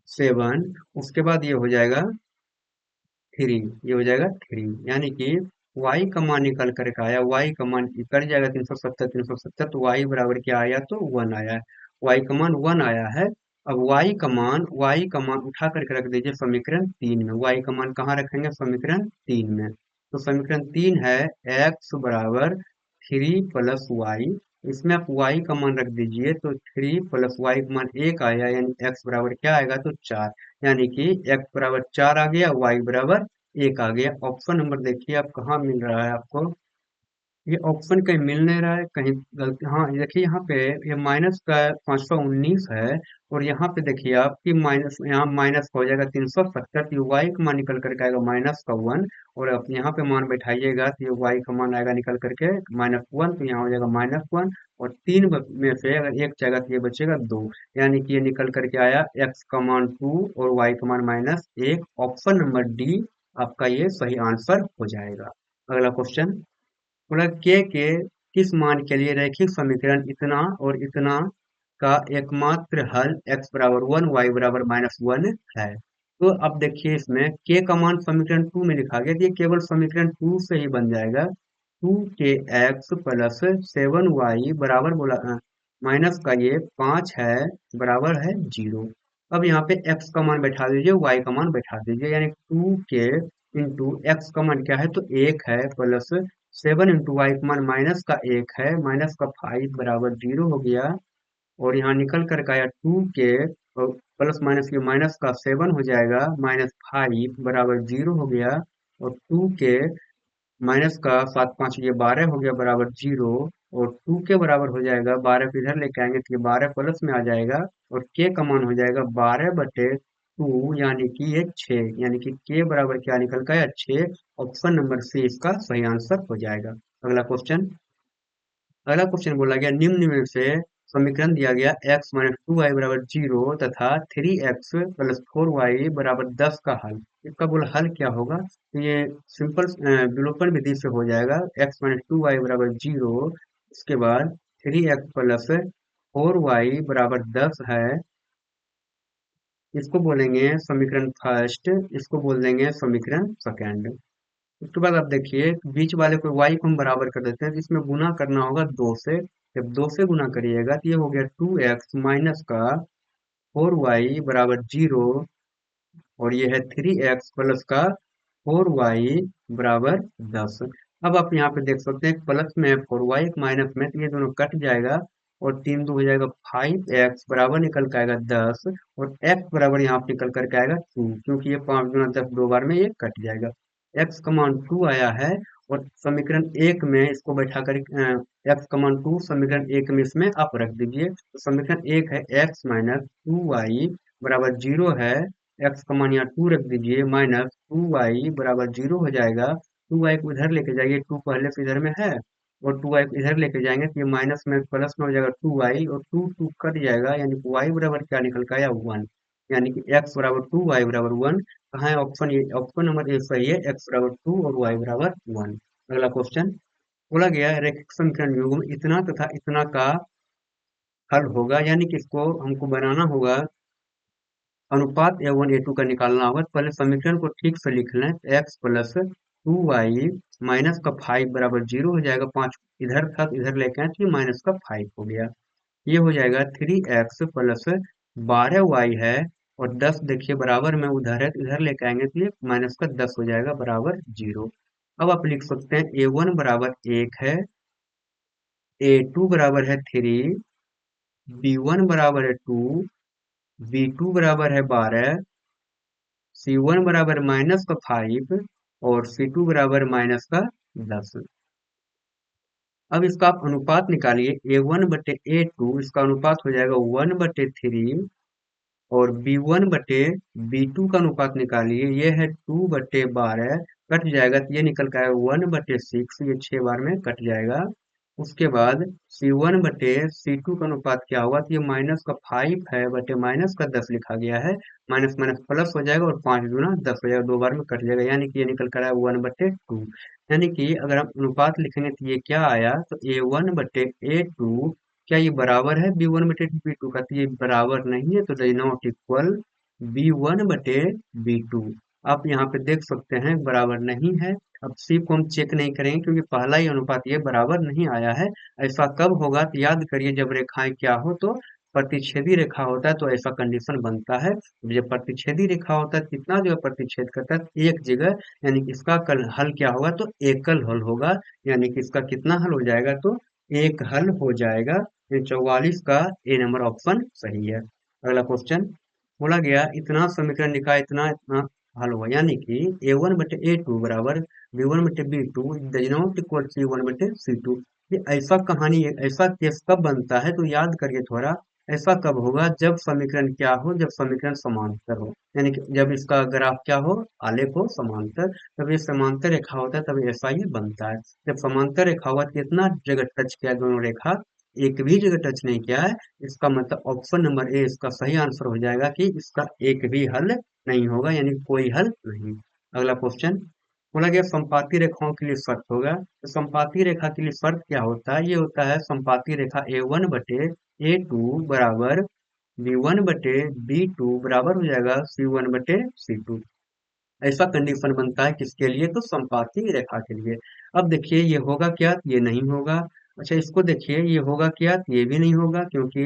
7, उसके बाद ये हो जाएगा 3, ये हो जाएगा 3, यानी कि y का मान निकल करके आया, y का मान कर जाएगा 370 तो y बराबर क्या आया, तो 1 आया है। y का मान 1 आया है। अब y का मान उठा करके रख दीजिए समीकरण 3 में। y का मान कहाँ रखेंगे, समीकरण 3 में। तो समीकरण 3 है x बराबर 3 + y, इसमें आप y का मान रख दीजिए तो 3 + y का मान 1 आया, यानी x बराबर क्या आएगा, तो 4, यानी कि x बराबर 4 आ गया, y बराबर 1 आ गया। ऑप्शन नंबर देखिए आप कहाँ मिल रहा है आपको, ये ऑप्शन कहीं मिल नहीं रहा है, कहीं गलती, हाँ ये देखिए यहाँ पे ये माइनस का 519 है, और यहाँ पे देखिए आप कि माइनस, यहाँ माइनस का हो जाएगा 370, तो ये वाई का मान निकल करके आएगा -1, और आप यहाँ पे मान बैठाइएगा तो ये वाई का मान आएगा निकल करके -1, तो यहाँ हो जाएगा -1, और में से अगर एक जाएगा तो ये बचेगा 2, यानी कि ये निकल करके आया एक्स का मान 2 और वाई का मान -1। ऑप्शन नंबर डी आपका ये सही आंसर हो जाएगा। अगला क्वेश्चन बोला के किस मान के लिए रैखिक समीकरण इतना और इतना का एकमात्र हल x बराबर 1 y बराबर -1 है। तो अब देखिए इसमें k का मान समीकरण 2 में लिखा गया, तो ये केवल समीकरण 2 से ही बन जाएगा। 2kx प्लस 7y बराबर बोला माइनस का ये 5 है बराबर है 0। अब यहाँ पे x का मान बैठा दीजिए, y का मान बैठा दीजिए, यानी 2k इंटू एक्स का मान क्या है, तो 1 है, प्लस 7 इंटू वाई का मान माइनस का 1 है, माइनस का 5 बराबर 0 हो गया, और यहाँ निकल कर आया 2 के, और प्लस माइनस के माइनस का 7 हो जाएगा, -5 बराबर 0 हो गया, और 2 के माइनस का 7 5 ये 12 हो गया बराबर 0, और 2 के बराबर हो जाएगा 12 को इधर लेके आएंगे तो ये 12 प्लस में आ जाएगा, और के का मान हो जाएगा 12/2, यानी कि ये 6, यानी कि के बराबर क्या निकल का है, 6। ऑप्शन नंबर सी इसका सही आंसर हो जाएगा। अगला क्वेश्चन बोला गया निम्न में से समीकरण दिया गया x-2y बराबर 0 तथा 3x प्लस 4y बराबर 10 का हल, इसका बोला हल क्या होगा, तो ये सिंपल विलोपन विधि से हो जाएगा। x-2y बराबर 0, इसके बाद 3x प्लस 4y बराबर 10 है, इसको बोलेंगे समीकरण फर्स्ट, इसको बोल देंगे समीकरण सेकेंड। उसके बाद आप देखिए बीच वाले को y को हम बराबर कर देते हैं, तो इसमें गुना करना होगा 2 से। जब 2 से गुना करिएगा तो ये हो गया 2x माइनस का 4y बराबर 0, और ये है 3x प्लस का 4y बराबर 10। अब आप यहाँ पे देख सकते हैं प्लस में 4y माइनस में, तो ये दोनों कट जाएगा, और 3 2 हो जाएगा 5x बराबर निकल के आएगा 10, और x बराबर यहाँ पे निकल करके आएगा 2, क्योंकि ये 5 गुना 10 दो बार में ये कट जाएगा। x का मान 2 आया है, और समीकरण एक में इसको बैठा कर x का मान 2 समीकरण एक में इसमें आप रख दीजिए, तो समीकरण एक है x माइनस 2y बराबर 0 है, x का मान यहाँ 2 रख दीजिए, -2y बराबर 0 हो जाएगा। 2y को इधर लेके जाइए, 2 पहले से इधर में है, और 2y को इधर लेके जाएंगे तो ये माइनस में प्लस में हो जाएगा 2y, और 2 2 कट जाएगा, यानी कि y बराबर क्या निकल का आया, 1, यानी कि x बराबर 2 y बराबर 1। कहाँ है ऑप्शन, ये ऑप्शन नंबर ए सही है, x बराबर 2 और y बराबर 1। अगला क्वेश्चन बोला गया है रैखिक समीकरण युग्म इतना तथा इतना का हल होगा, यानी कि इसको हमको बनाना होगा, अनुपात A1 A2 का निकालना होगा, तो पहले समीकरण को ठीक से लिख लें। x प्लस 2y माइनस का 5 बराबर 0 हो जाएगा, 5 इधर था तो इधर लेके आए तो ये माइनस का 5 हो गया, ये हो जाएगा 3x प्लस 12y है, और 10 देखिए बराबर में उधर है तो इधर लेके आएंगे तो ये माइनस का 10 हो जाएगा बराबर 0। अब आप लिख सकते हैं A1 बराबर 1 है, A2 बराबर है 3, B1 बराबर है 2, B2 बराबर है 12, C1 बराबर माइनस का 5, और C2 बराबर माइनस का 10। अब इसका आप अनुपात निकालिए, A1/A2 इसका अनुपात हो जाएगा 1/3, और B1/B2 का अनुपात निकालिए, ये है 2/12, कट जाएगा तो ये निकल कर आएगा 1/6, ये 6 बार में कट जाएगा। उसके बाद C1/C2 का अनुपात क्या होगा, तो ये माइनस का 5 है बटे माइनस का 10 लिखा गया है, माइनस माइनस प्लस हो जाएगा और 5 दूना 10 हो जाएगा, 2 बार में कट जाएगा, यानी कि ये निकल कर आया 1/2। यानी कि अगर हम अनुपात लिखेंगे तो ये क्या आया, तो A1/A2 क्या ये बराबर है B1/B2 का, तो ये बराबर नहीं है, तो डज नॉट इक्वल B1/B2। आप यहाँ पे देख सकते हैं बराबर नहीं है। अब सी को हम चेक नहीं करेंगे क्योंकि पहला ही अनुपात ये बराबर नहीं आया है। ऐसा कब होगा, तो याद करिए जब रेखाएं क्या हो, तो प्रतिच्छेदी रेखा होता है तो ऐसा कंडीशन बनता है। जब प्रतिच्छेदी रेखा होता है कितना जगह प्रतिच्छेद करता है, तो एक जगह, यानी कि इसका हल क्या होगा, तो एकल हल होगा, यानी कि इसका कितना हल हो जाएगा, तो एक हल हो जाएगा। ये 44 का ए नंबर ऑप्शन सही है। अगला क्वेश्चन बोला गया इतना समीकरण निकाय इतना इतना हल हुआ, यानी कि A1/A2 बराबर B1/B2 does not equal C1/C2। ये ऐसा कहानी है, ऐसा केस कब बनता है, तो याद करिए थोड़ा। ऐसा कब होगा, जब समीकरण क्या हो, जब समीकरण समांतर हो, यानी कि जब इसका ग्राफ क्या हो, आलेख हो समांतर, तब ये समांतर रेखा होता है, तब ऐसा ही बनता है। जब समांतर रेखा हुआ, कितना जगह टच किया दोनों रेखा, एक भी जगह टच नहीं किया है, इसका मतलब ऑप्शन नंबर ए इसका सही आंसर हो जाएगा कि इसका एक भी हल नहीं होगा, यानी कोई हल नहीं। अगला क्वेश्चन बोला गया संपाती रेखाओं के लिए शर्त होगा, तो संपाती रेखा के लिए शर्त क्या होता है, ये होता है संपाती रेखा A1/A2 बराबर B1/B2 बराबर हो जाएगा C1/C2। ऐसा कंडीशन बनता है किसके लिए, तो संपाती रेखा के लिए। अब देखिए ये होगा क्या, ये नहीं होगा। अच्छा इसको देखिए, ये होगा क्या, ये भी नहीं होगा क्योंकि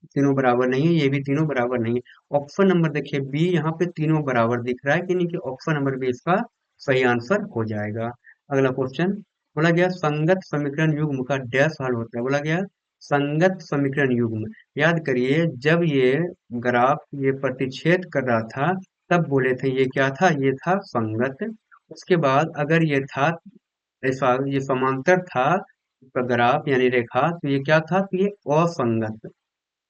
तीनों बराबर नहीं है, ये भी तीनों बराबर नहीं है। ऑप्शन नंबर देखिए बी, यहाँ पे तीनों बराबर दिख रहा है कि नहीं, कि ऑप्शन नंबर बी इसका सही आंसर हो जाएगा। अगला क्वेश्चन बोला गया संगत समीकरण युग्म का डैश हल होता है, बोला गया संगत समीकरण युग्म। याद करिए जब ये ग्राफ ये प्रतिच्छेद कर रहा था, तब बोले थे ये क्या था, ये था संगत। उसके बाद अगर ये था ऐसा, ये समांतर था इसका ग्राफ यानी रेखा, तो ये क्या था, तो ये असंगत,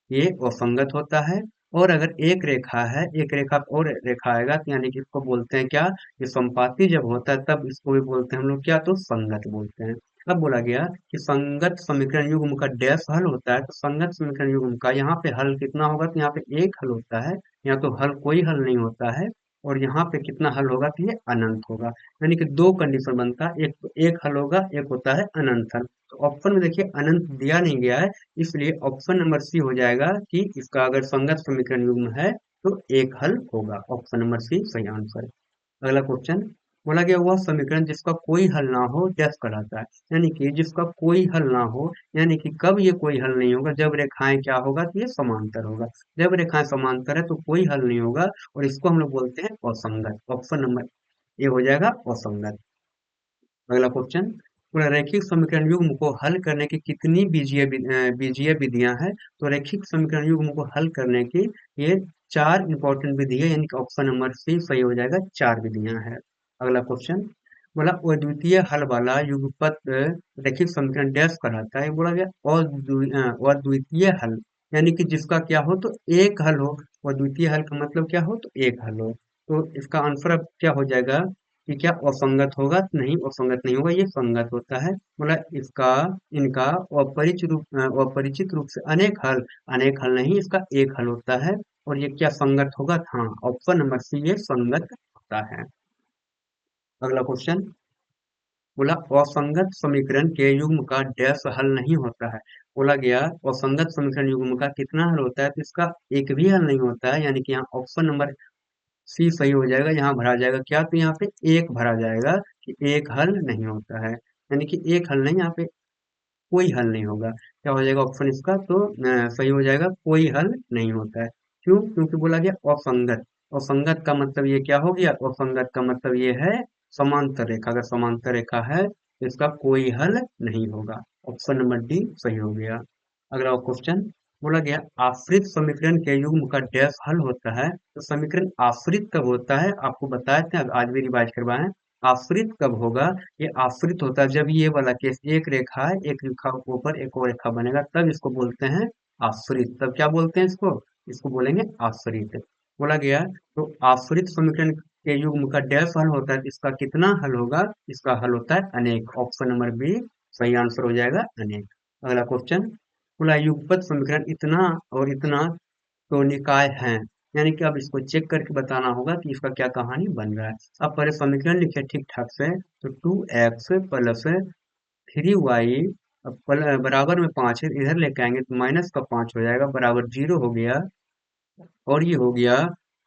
ये असंगत होता है। और अगर एक रेखा है, एक रेखा और रेखा आएगा, तो यानी कि इसको बोलते हैं क्या, ये संपाती जब होता है तब इसको भी बोलते हैं हम लोग क्या, तो संगत बोलते हैं। अब बोला गया कि संगत समीकरण युग्म का डैश हल होता है, तो संगत समीकरण युग्म का यहाँ पे हल कितना होगा, तो यहाँ पे एक हल होता है, यहाँ तो हल कोई हल नहीं होता है। और यहाँ पे कितना हल होगा, तो ये अनंत होगा। यानी कि दो कंडीशन बनता है, एक तो एक हल होगा, एक होता है अनंत हल। तो ऑप्शन में देखिए अनंत दिया नहीं गया है, इसलिए ऑप्शन नंबर सी हो जाएगा कि इसका अगर संगत समीकरण युग्म है तो एक हल होगा, ऑप्शन नंबर सी सही आंसर। अगला क्वेश्चन बोला गया वह समीकरण जिसका कोई हल ना हो डैश कहलाता है, यानी कि जिसका कोई हल ना हो, यानी कि कब ये कोई हल नहीं होगा, जब रेखाएं क्या होगा, तो ये समांतर होगा। जब रेखाएं समांतर है तो कोई हल नहीं होगा, और इसको हम लोग बोलते हैं असंगत, ऑप्शन नंबर ये हो जाएगा असंगत। अगला क्वेश्चन पूरा रैखिक समीकरण युग्म को हल करने की कितनी बीजीय विधियां हैं, तो रैखिक समीकरण युग्म को हल करने की ये चार इंपॉर्टेंट विधि है, यानी कि ऑप्शन नंबर सी सही हो जाएगा, चार विधियां हैं। अगला क्वेश्चन बोला अद्वितीय हल वाला युगपत रैखिक समीकरण डैश कहलाता है, बोला गया अद्वितीय हल, यानी कि जिसका क्या हो, तो एक हल हो। अद्वितीय हल का मतलब क्या हो, तो एक हल हो। तो इसका आंसर अब क्या हो जाएगा कि क्या असंगत होगा, नहीं असंगत नहीं होगा, ये संगत होता है। मतलब इसका इनका अपरिचित रूप से अनेक हल, अनेक हल नहीं, इसका एक हल होता है। और ये क्या संगत होगा, हाँ ऑप्शन नंबर सी ये संगत होता है। अगला क्वेश्चन बोला असंगत समीकरण के युग्म का डैश हल नहीं होता है, बोला गया असंगत समीकरण युग्म का कितना हल होता है, तो इसका एक भी हल नहीं होता है, यानी कि यहाँ ऑप्शन नंबर सी सही हो जाएगा, यहाँ भरा जाएगा क्या, तो यहाँ पे एक भरा जाएगा कि एक हल नहीं होता है, यानी कि एक हल नहीं, यहाँ पे कोई हल नहीं होगा। क्या हो जाएगा ऑप्शन इसका, तो सही हो जाएगा कोई हल नहीं होता है। क्यों, क्योंकि बोला गया असंगत, असंगत का मतलब ये क्या हो गया, असंगत का मतलब ये है समांतर रेखा, अगर समांतर रेखा है तो इसका कोई हल नहीं होगा, ऑप्शन नंबर डी सही हो गया। अगला क्वेश्चन बोला गया आश्रित समीकरण के युग्म का डैश हल होता है, तो समीकरण आश्रित कब होता है, आपको बताए थे, आज भी रिवाइज करवाएं। आश्रित कब होगा? ये आश्रित होता है जब ये वाला केस, एक रेखा है, एक रेखा के ऊपर एक और रेखा बनेगा, तब इसको बोलते हैं आश्रित। तब क्या बोलते हैं इसको? इसको बोलेंगे आश्रित। बोला गया तो आश्रित समीकरण के युग्म का डैश हल होता है, तो इसका कितना हल होगा? इसका हल होता है अनेक। ऑप्शन नंबर बी सही आंसर हो जाएगा, अनेक। अगला क्वेश्चन, बोला युगपत समीकरण इतना और इतना तो निकाय हैं, यानी कि अब इसको चेक करके बताना होगा कि इसका क्या कहानी बन रहा है। अब पहले समीकरण लिखे ठीक ठाक से, तो 2x प्लस 3y बराबर में 5 है, इधर लेके आएंगे तो माइनस का 5 हो जाएगा, बराबर 0 हो गया। और ये हो गया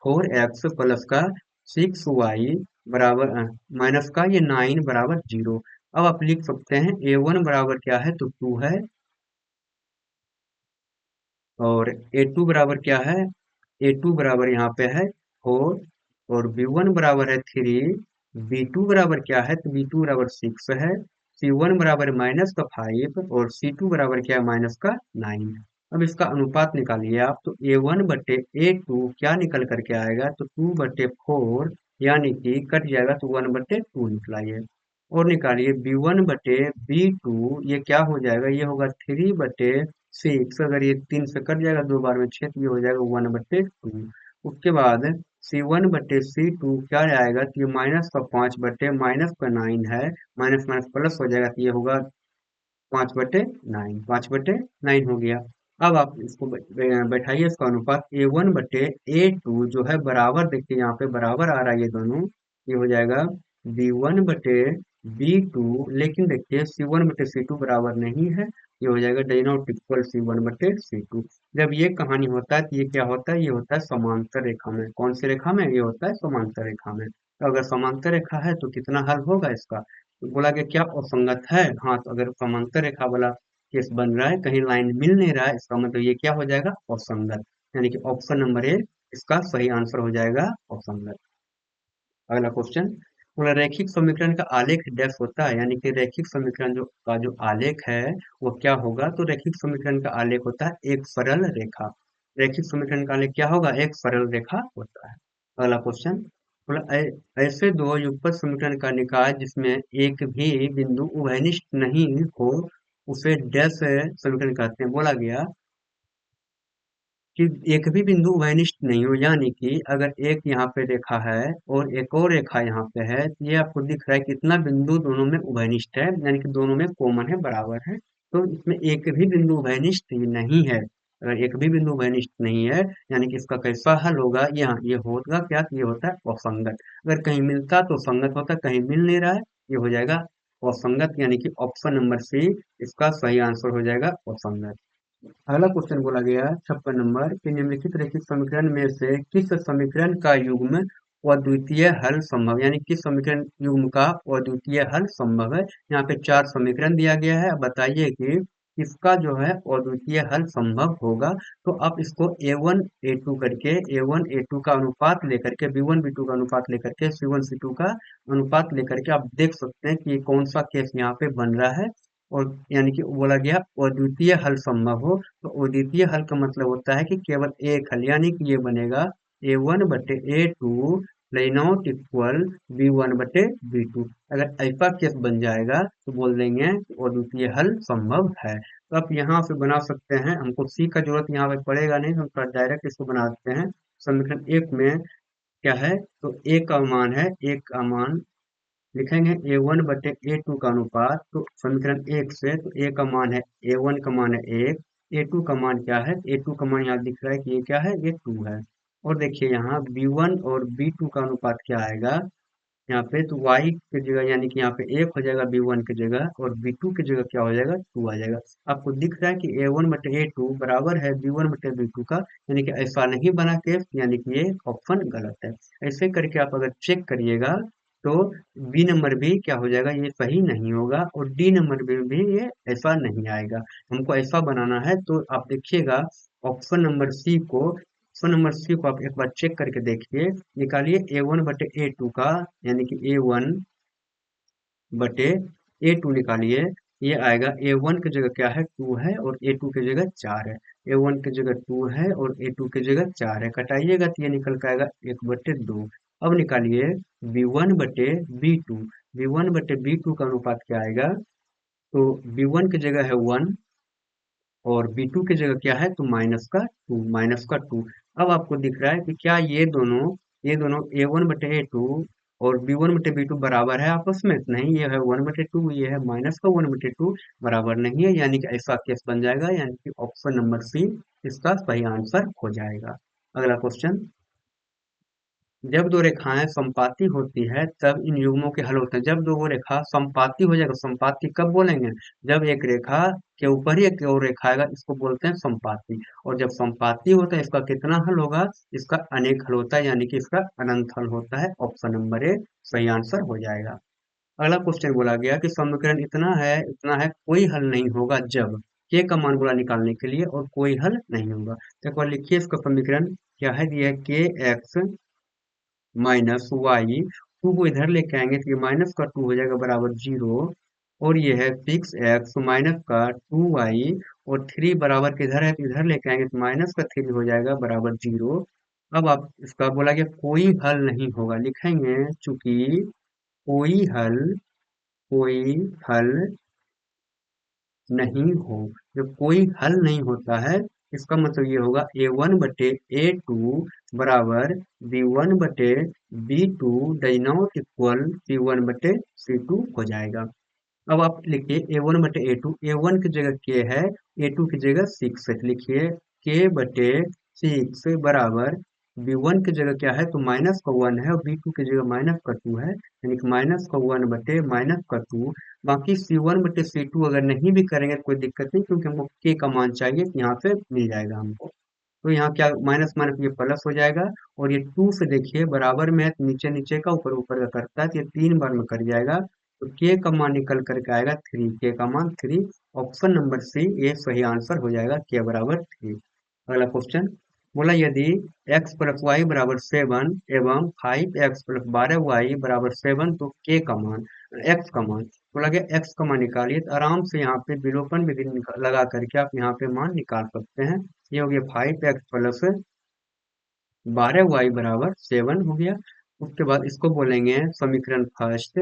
4x प्लस का 6y बराबर माइनस का ये 9 बराबर 0। अब आप लिख सकते हैं a1 बराबर क्या है, तो 2 है, और a2 बराबर क्या है, a2 बराबर यहाँ पे है 4, और b1 बराबर है 3, b2 बराबर क्या है, तो b2 बराबर 6 है, c1 बराबर माइनस का 5, और c2 बराबर क्या है, माइनस का 9। अब इसका अनुपात निकालिए आप, तो a1 बटे a2 क्या निकल करके आएगा, तो 2 बटे 4, यानी कि कट जाएगा तो 1 बटे 2 निकलाइए। और निकालिए b1 बटे b2, ये क्या हो जाएगा, ये होगा 3 बटे 6, अगर ये 3 से कट जाएगा, दो बार में 6, तो ये हो जाएगा 1 बटे 2। उसके बाद C1 बटे C2 क्या आएगा, तो ये माइनस का 5 बटे माइनस का 9 है, माइनस माइनस प्लस हो जाएगा, तो ये होगा 5/9, 5/9 हो गया। अब आप इसको बैठाइए, इसका अनुपात A1/A2 जो है बराबर, देखिए यहाँ पे बराबर आ रहा है ये दोनों, ये हो जाएगा B1/B2, लेकिन देखिए C1/C2 बराबर नहीं है, ये हो जाएगा डज नॉट इक्वल C1/C2। जब ये कहानी होता है तो ये क्या होता है, ये होता है समांतर रेखा में। कौन सी रेखा में? ये होता है समांतर रेखा में। तो अगर समांतर रेखा है तो कितना हल होगा इसका? तो बोला गया क्या असंगत है? हाँ, तो अगर समांतर रेखा वाला केस बन रहा है, कहीं लाइन मिल नहीं रहा है, इसका मतलब ये क्या हो जाएगा, असंगत। यानी कि ऑप्शन नंबर ए इसका सही आंसर हो जाएगा, असंगत। अगला क्वेश्चन, बोला रैखिक समीकरण का आलेख डैश होता है, यानी कि रैखिक समीकरण जो आलेख है वो क्या होगा, तो रैखिक समीकरण का आलेख होता है एक सरल रेखा। रैखिक समीकरण का आलेख क्या होगा, एक सरल रेखा होता है। अगला क्वेश्चन, बोला ऐसे दो युगपत समीकरण का निकाय जिसमें एक भी बिंदु उभयनिष्ठ नहीं हो उसे डैश समीकरण कहते हैं। बोला गया कि एक भी बिंदु उभयनिष्ठ नहीं हो, यानी कि अगर एक यहाँ पे रेखा है और एक और रेखा यहाँ पे है, तो ये आपको दिख रहा है कितना बिंदु दोनों में उभयनिष्ठ है, यानी कि दोनों में कॉमन है, बराबर है। तो इसमें एक भी बिंदु उभयनिष्ठ नहीं है। अगर एक भी बिंदु उभयनिष्ठ नहीं है, यानी कि इसका कैसा हल होगा, यहाँ ये होगा क्या, ये होता है असंगत। अगर कहीं मिलता तो संगत होता, कहीं मिल नहीं रहा है, ये हो जाएगा असंगत, यानी कि ऑप्शन नंबर सी इसका सही आंसर हो जाएगा, असंगत। अगला क्वेश्चन बोला गया है 56 नंबर कि निम्नलिखित रैखिक समीकरण में से किस समीकरण का युग्म अद्वितीय हल संभव, यानी किस समीकरण युग्म का अद्वितीय हल संभव है। यहाँ पे 4 समीकरण दिया गया है, अब बताइए कि इसका जो है अद्वितीय हल संभव होगा। तो आप इसको A1 A2 करके, A1 A2 का अनुपात लेकर के, B1 B2 का अनुपात लेकर के, C1 C2 का अनुपात लेकर के आप देख सकते हैं कि ये कौन सा केस यहाँ पे बन रहा है। और यानी कि बोला गया अद्वितीय हल संभव हो, तो अद्वितीय हल का मतलब होता है कि केवल एक हल, यानी कि ये बनेगा A1/A2 नॉट इक्वल B1/B2। अगर ऐसा केस बन जाएगा तो बोल देंगे कि अद्वितीय हल संभव है। तो आप यहाँ से बना सकते हैं, हमको सी का जरूरत यहाँ पे पड़ेगा नहीं, हम डायरेक्ट इसको बना सकते हैं। समीकरण एक में क्या है, तो ए का मान है, एक का मान लिखेंगे A1/A2 का अनुपात, तो समीकरण एक से, तो ए का मान है, A1 का मान है 1, A2 का मान क्या है, A2 का मान यहाँ दिख रहा है कि ये क्या है, ये 2 है। और देखिए यहाँ B1 और B2 का अनुपात क्या आएगा, यहाँ पे तो y की जगह, यानी कि यहाँ पे 1 हो जाएगा B1 की जगह, और B2 की जगह क्या हो जाएगा, 2 आ जाएगा। आपको दिख रहा है कि A1/A2 बराबर है B1/B2 का, यानी कि ऐसा नहीं बना केस, यानी कि ये ऑप्शन गलत है। ऐसे करके आप अगर चेक करिएगा तो बी नंबर भी क्या हो जाएगा, ये सही नहीं होगा, और डी नंबर भी ये ऐसा नहीं आएगा। हमको ऐसा बनाना है, तो आप देखिएगा ऑप्शन नंबर सी को आप एक बार चेक करके देखिए, निकालिए A1/A2 का, यानी कि A1/A2 निकालिए। ये आएगा A1 की जगह क्या है, 2 है, और A2 की जगह 4 है। A1 की जगह 2 है और A2 की जगह 4 है, कटाइएगा तो ये निकल के आएगा 1/2। अब निकालिए v1/b2। v1/b2 का अनुपात क्या आएगा? तो v1 की जगह है 1 और b2 की जगह क्या है? तो माइनस का 2। अब आपको दिख रहा है कि क्या ये दोनों a1/a2 और b1/b2 बराबर है आपस में? नहीं, ये है 1/2, ये है -1/2, बराबर नहीं है, यानी कि ऐसा केस बन जाएगा, यानी कि ऑप्शन नंबर सी इसका सही आंसर हो जाएगा। अगला क्वेश्चन, जब दो रेखाएं संपाती होती है तब इन युग्मों के हल होते हैं। जब दो रेखा संपाती हो जाएगा, संपाती कब बोलेंगे? जब एक रेखा के ऊपर ही एक और रेखा आएगा, इसको बोलते हैं संपाती। और जब संपाती होता है इसका कितना हल होगा? इसका अनेक हल होता है, यानी कि इसका अनंत हल होता है। ऑप्शन नंबर ए सही आंसर हो जाएगा। अगला क्वेश्चन बोला गया कि समीकरण इतना है कोई हल नहीं होगा जब के का मान बोला निकालने के लिए, और कोई हल नहीं होगा। तो एक बार लिखिए इसका समीकरण क्या है? दिया है के एक्स माइनस वाई, टू को इधर लेके आएंगे तो ये -का 2 हो जाएगा बराबर 0। और ये है 6x -का 2y, और 3 बराबर किधर है? तो इधर लेके आएंगे तो -का 3 हो जाएगा बराबर 0। अब आप इसका बोला गया कोई हल नहीं होगा, लिखेंगे चूंकि कोई हल कोई हल नहीं हो। जब कोई हल नहीं होता है, इसका मतलब ये होगा a1/a2 बराबर b1/b2 does not equal c1/c2 हो जाएगा। अब आप लिखिए a1/a2, a1 की जगह k है, a2 की जगह 6 है, लिखिए k/6 बराबर b1 की जगह क्या है? तो -का 1 है, और b2 की जगह -का 2 है, यानी कि -का 1/-2। बाकी c1/c2 अगर नहीं भी करेंगे तो कोई दिक्कत नहीं, क्योंकि हमको k का मान चाहिए, तो यहाँ पे मिल जाएगा हमको। तो यहाँ क्या माइनस माइनस ये प्लस हो जाएगा, और ये 2 से देखिए बराबर में है, तो नीचे नीचे का ऊपर ऊपर का करता है, तो ये 3 बार में कट जाएगा। तो के का मान निकल करके आएगा 3, के का मान 3। ऑप्शन नंबर सी ये सही आंसर हो जाएगा, के बराबर 3। अगला क्वेश्चन बोला, यदि x प्लस वाई बराबर 7 एवं 5x प्लस 12y बराबर 7, तो के का मान x का मान बोला गया, x का मान निकालिए। तो आराम से यहाँ पे विलोपन विधि लगा करके आप यहाँ पे मान निकाल सकते हैं। ये हो गया 5x प्लस 12y बराबर 7 हो गया। उसके बाद इसको बोलेंगे समीकरण फर्स्ट,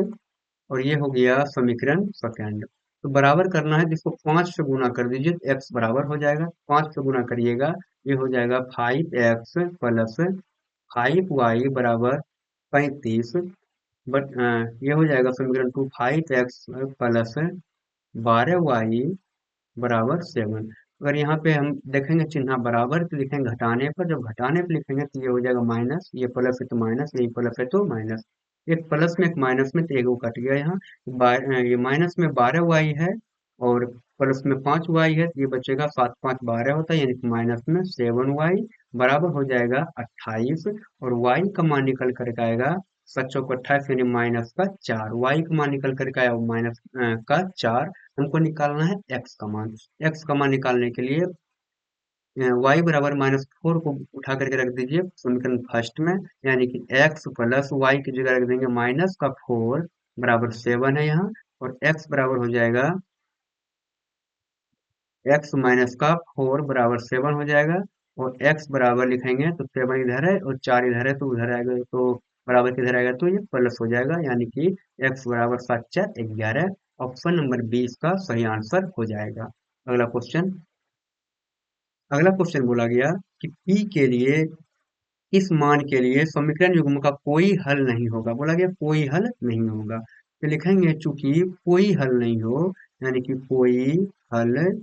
और ये हो गया समीकरण सेकंड। तो बराबर करना है, जिसको 5 से गुना कर दीजिए तो x बराबर हो जाएगा। 5 से गुना करिएगा, ये हो जाएगा 5x प्लस 5y बराबर 35। बट ये हो जाएगा समीकरण 2, 5x प्लस 12y बराबर 7। अगर यहाँ पे हम देखेंगे चिन्ह बराबर तो लिखेंगे घटाने पर, जब घटाने पर लिखेंगे तो ये हो जाएगा माइनस, ये प्लस है तो माइनस, ये प्लस है तो माइनस। एक प्लस में एक माइनस में, तो एगो कट गया यहाँ। ये माइनस में 12y है, और प्लस में 5y है, तो ये बचेगा 7 5 12 होता है, यानी कि माइनस में 7y बराबर हो जाएगा 28। और y का मान निकल करके आएगा 7 चौक 28, यानी -का 4। y का मान निकल करके आया -का 4। हमको निकालना है x का मान। x का मान निकालने के लिए y बराबर -4 को उठा करके रख दीजिए समीकरण फर्स्ट में, यानी कि x प्लस वाई की जगह रख देंगे -का 4 बराबर 7 है यहाँ। और x बराबर हो जाएगा x -का 4 बराबर 7 हो जाएगा। और x बराबर लिखेंगे तो 7 इधर है और 4 इधर है, तो उधर आएगा, तो बराबर किधर आएगा? तो ये प्लस हो जाएगा, यानी कि x बराबर 7 4 11। ऑप्शन नंबर 20 का सही आंसर हो जाएगा। अगला क्वेश्चन, अगला क्वेश्चन बोला गया कि p के लिए, इस मान के लिए समीकरण युग्म का कोई हल नहीं होगा। बोला गया कोई हल नहीं होगा, तो लिखेंगे चूंकि कोई हल नहीं हो, यानी कि कोई हल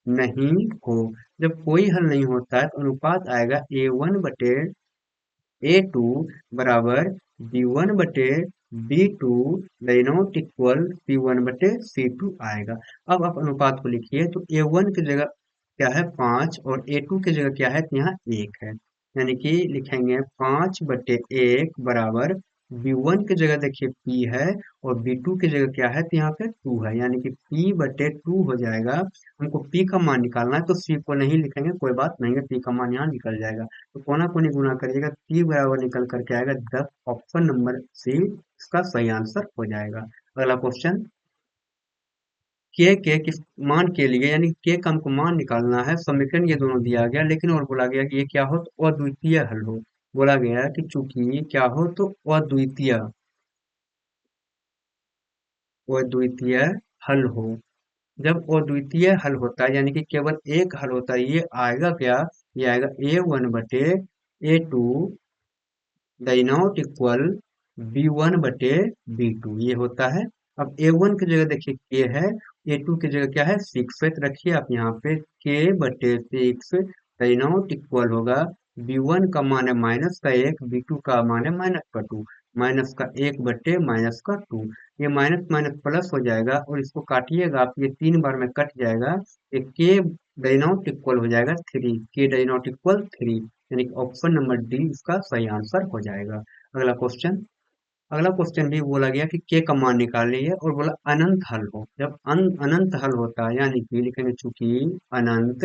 नहीं हो। जब कोई हल नहीं होता है तो अनुपात आएगा a1/a2 बराबर b1/b2 नॉट इक्वल c1/c2 आएगा। अब आप अनुपात को लिखिए, तो a1 की जगह क्या है? 5, और a2 की जगह क्या है? तो यहाँ 1 है, यानी कि लिखेंगे 5/1 बराबर b1 की जगह देखिए p है, और b2 की जगह क्या है? तो यहाँ पे 2 है, यानी कि p/2 हो जाएगा। हमको p का मान निकालना है, तो c को नहीं लिखेंगे, कोई बात नहीं है, p का मान यहाँ निकल जाएगा। तो कोना कोनी गुना करिएगा, p बराबर निकल करके आएगा 10। ऑप्शन नंबर सी इसका सही आंसर हो जाएगा। अगला क्वेश्चन, के किस मान के लिए, यानी के का हमको मान निकालना है। समीकरण ये दोनों दिया गया, लेकिन और बोला गया कि ये क्या हो? तो अद्वितीय हल हो। बोला गया कि चूंकि क्या हो तो अद्वितीय हल हो। जब अद्वितीय हल होता है यानी कि केवल एक हल होता है, ये आएगा क्या? ये आएगा A1/A2 die not equal B1/B2, ये होता है। अब A1 की जगह देखिए K है, A2 की जगह क्या है 6 है, तो रखिए आप यहाँ पे K/6 डाई नॉट इक्वल होगा B1 का मान है -1, B2 का मान है -2, -1/-2, ये माइनस माइनस प्लस हो जाएगा और इसको काटिएगा आप, ये 3 बार में कट जाएगा। ये K डाई नॉट इक्वल हो जाएगा 3, K डाई नॉट इक्वल 3, यानी कि ऑप्शन नंबर डी इसका सही आंसर हो जाएगा। अगला क्वेश्चन। अगला क्वेश्चन भी बोला गया कि के का मान निकालिए और बोला अनंत हल हो। जब अनंत हल होता है यानी कि लिखेंगे चूंकि अनंत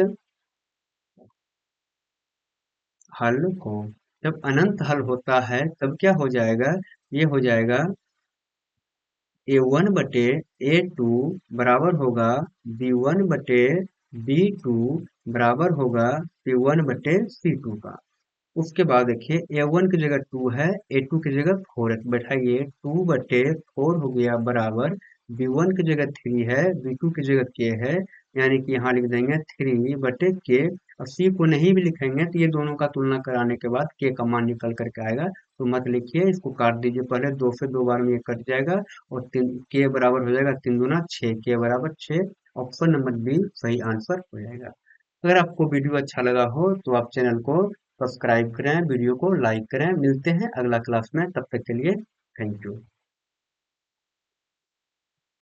हल हो। जब अनंत हल होता है तब क्या हो जाएगा? ये हो जाएगा A1/A2 बराबर होगा B1/B2 बराबर होगा C1/C2 का। उसके बाद देखिए A1 की जगह 2 है, A2 की जगह 4 है, तो बैठाइए 2/4 हो गया बराबर B1 की जगह 3 है, B2 की जगह K है, यानी कि यहाँ लिख देंगे 3/K। और C को नहीं भी लिखेंगे तो ये दोनों का तुलना कराने के बाद K का मान निकल करके आएगा। तो मत लिखिए, इसको काट दीजिए, पहले 2 से 2 बार में ये कट जाएगा और तीन K बराबर हो जाएगा 3 दूना 6, K बराबर 6। ऑप्शन नंबर बी सही आंसर हो जाएगा। अगर आपको वीडियो अच्छा लगा हो तो आप चैनल को सब्सक्राइब करें, वीडियो को लाइक करें। मिलते हैं अगला क्लास में, तब तक के लिए थैंक यू।